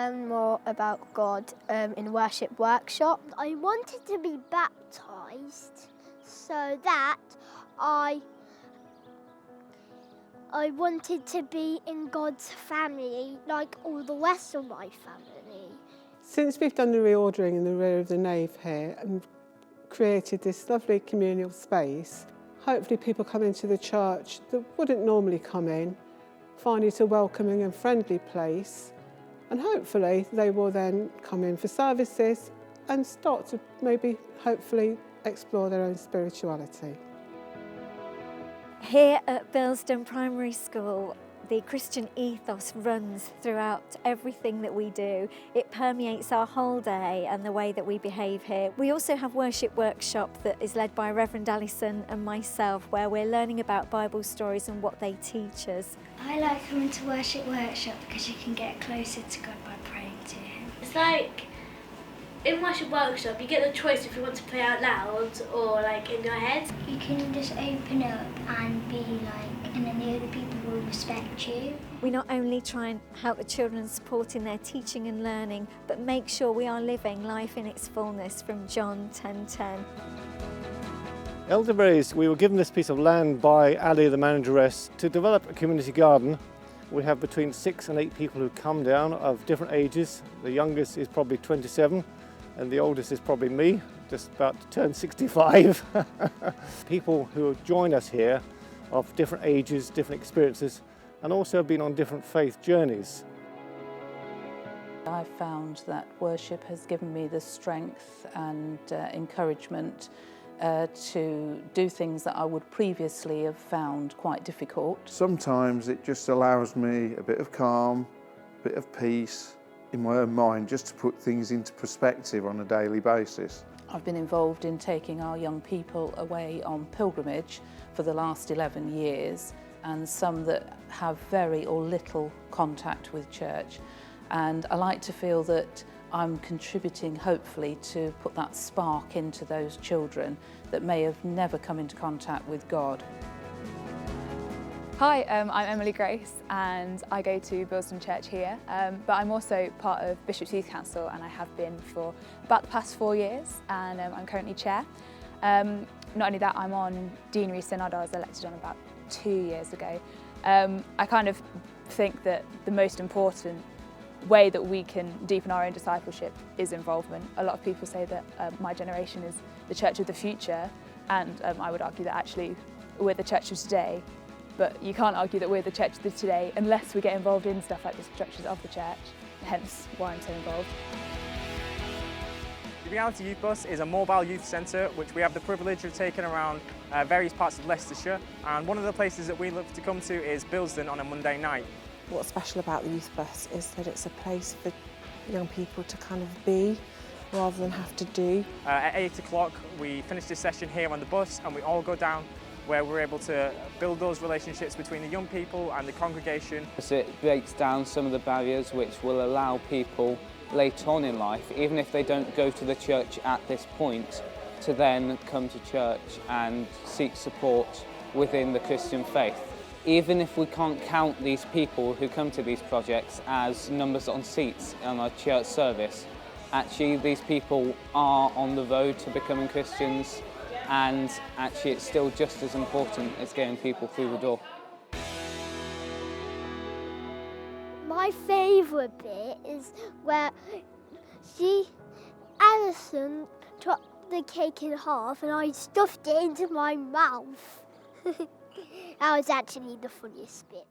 learn more about God in worship workshop. I wanted to be baptised so that I wanted to be in God's family like all the rest of my family. Since we've done the reordering in the rear of the nave here and created this lovely communal space, hopefully people come into the church that wouldn't normally come in, find it a welcoming and friendly place, and hopefully they will then come in for services and start to maybe hopefully explore their own spirituality. Here at Bilston Primary School, the Christian ethos runs throughout everything that we do. It permeates our whole day and the way that we behave here. We also have worship workshop that is led by Reverend Alison and myself, where we're learning about Bible stories and what they teach us. I like coming to worship workshop because you can get closer to God by praying to Him. It's like in worship workshop, you get the choice if you want to pray out loud or like in your head. You can just open up and be like, and then the other people will respect you. We not only try and help the children support in their teaching and learning, but make sure we are living life in its fullness from John 10:10. Elderberries, we were given this piece of land by Ali, the manageress, to develop a community garden. We have between 6 and 8 people who come down of different ages. The youngest is probably 27 and the oldest is probably me, just about to turn 65. People who join us here of different ages, different experiences, and also have been on different faith journeys. I've found that worship has given me the strength and encouragement to do things that I would previously have found quite difficult. Sometimes it just allows me a bit of calm, a bit of peace in my own mind, just to put things into perspective on a daily basis. I've been involved in taking our young people away on pilgrimage for the last 11 years, and some that have very or little contact with church. And I like to feel that I'm contributing, hopefully, to put that spark into those children that may have never come into contact with God. Hi, I'm Emily Grace and I go to Bilston Church here, but I'm also part of Bishop's Youth Council and I have been for about the past 4 years, and I'm currently chair. Not only that, I'm on Deaneries Synod. I was elected on about 2 years ago. I kind of think that the most important way that we can deepen our own discipleship is involvement. A lot of people say that my generation is the church of the future, and I would argue that actually we're the church of today. But you can't argue that we're the church of today unless we get involved in stuff like the structures of the church, hence why I'm so involved. The Reality Youth Bus is a mobile youth centre which we have the privilege of taking around various parts of Leicestershire, and one of the places that we love to come to is Bilston on a Monday night. What's special about the youth bus is that it's a place for young people to kind of be rather than have to do. At 8 o'clock we finish this session here on the bus and we all go down where we're able to build those relationships between the young people and the congregation. So it breaks down some of the barriers which will allow people later on in life, even if they don't go to the church at this point, to then come to church and seek support within the Christian faith. Even if we can't count these people who come to these projects as numbers on seats on our church service, actually these people are on the road to becoming Christians, and actually it's still just as important as getting people through the door. My favourite bit is where Alison chopped the cake in half and I stuffed it into my mouth. That was actually the funniest bit.